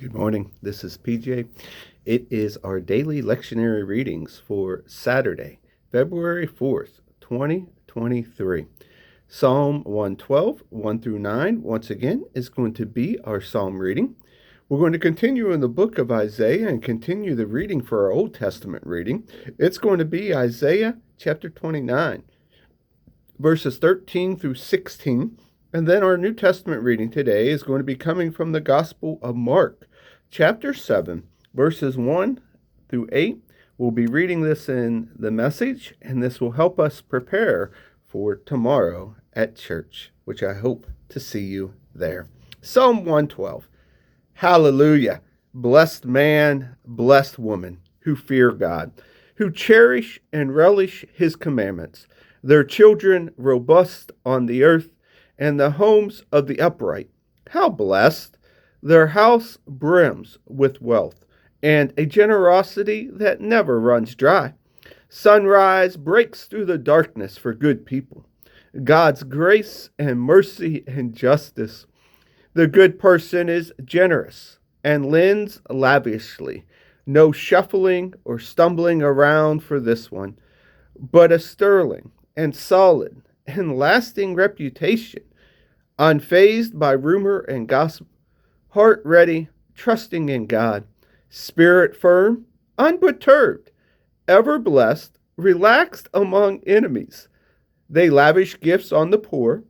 Good morning. This is PJ. It is our daily lectionary readings for Saturday, February 4th, 2023. Psalm 112, 1 through 9, once again, is going to be our psalm reading. We're going to continue in the book of Isaiah and continue the reading for our Old Testament reading. It's going to be Isaiah chapter 29, verses 13 through 16. And then our New Testament reading today is going to be coming from the Gospel of Mark, chapter 7, verses 1 through 8. We'll be reading this in the Message, and this will help us prepare for tomorrow at church, which I hope to see you there. Psalm 112. Hallelujah. Blessed man, blessed woman, who fear God, who cherish and relish his commandments, their children robust on the earth, and the homes of the upright. How blessed! Their house brims with wealth, and a generosity that never runs dry. Sunrise breaks through the darkness for good people. God's grace and mercy and justice. The good person is generous and lends lavishly. No shuffling or stumbling around for this one, but a sterling and solid and lasting reputation, unfazed by rumor and gossip, heart ready, trusting in God, spirit firm, unperturbed, ever blessed, relaxed among enemies. They lavish gifts on the poor,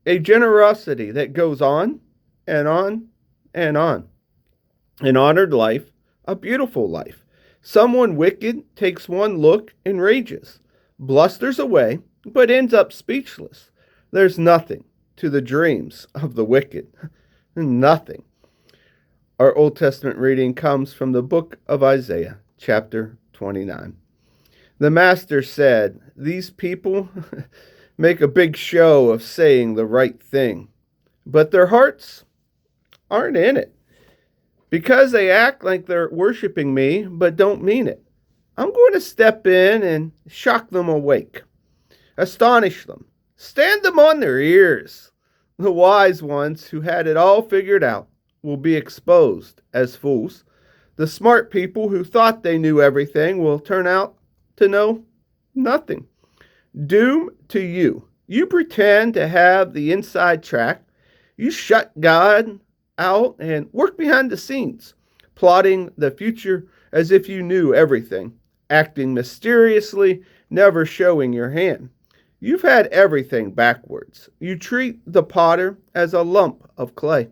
a generosity that goes on and on and on. An honored life, a beautiful life. Someone wicked takes one look and rages, blusters away, but ends up speechless. There's nothing to the dreams of the wicked. Nothing. Our Old Testament reading comes from the book of Isaiah, chapter 29. The Master said, "These people make a big show of saying the right thing, but their hearts aren't in it. Because they act like they're worshiping me, but don't mean it. I'm going to step in and shock them awake. Astonish them. Stand them on their ears. The wise ones who had it all figured out will be exposed as fools. The smart people who thought they knew everything will turn out to know nothing. Doom to you. You pretend to have the inside track. You shut God out and work behind the scenes, plotting the future as if you knew everything, acting mysteriously, never showing your hand. You've had everything backwards. You treat the potter as a lump of clay.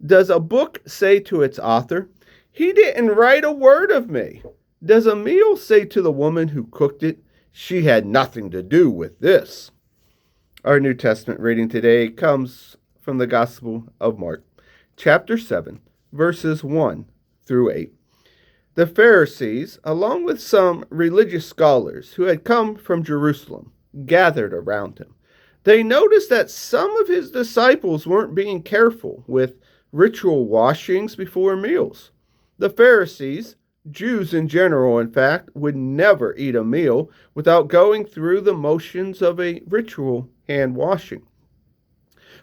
Does a book say to its author, 'He didn't write a word of me'? Does a meal say to the woman who cooked it, 'She had nothing to do with this'?" Our New Testament reading today comes from the Gospel of Mark, chapter 7, verses 1 through 8. The Pharisees, along with some religious scholars who had come from Jerusalem, gathered around him. They noticed that some of his disciples weren't being careful with ritual washings before meals. The Pharisees, Jews in general, in fact, would never eat a meal without going through the motions of a ritual hand washing,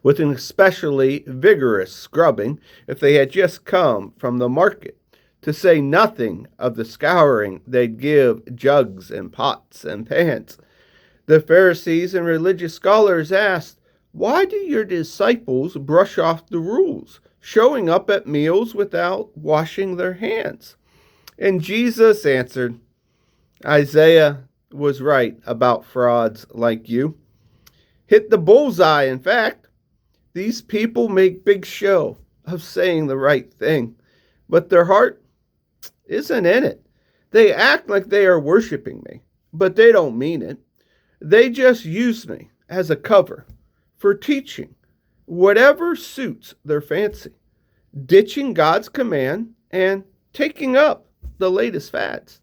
with an especially vigorous scrubbing if they had just come from the market, to say nothing of the scouring they'd give jugs and pots and pans. The Pharisees and religious scholars asked, "Why do your disciples brush off the rules, showing up at meals without washing their hands?" And Jesus answered, "Isaiah was right about frauds like you. Hit the bullseye, in fact. These people make big show of saying the right thing, but their heart isn't in it. They act like they are worshiping me, but they don't mean it. They just use me as a cover for teaching whatever suits their fancy, ditching God's command and taking up the latest fads."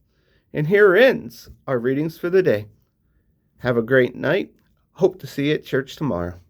And here ends our readings for the day. Have a great night. Hope to see you at church tomorrow.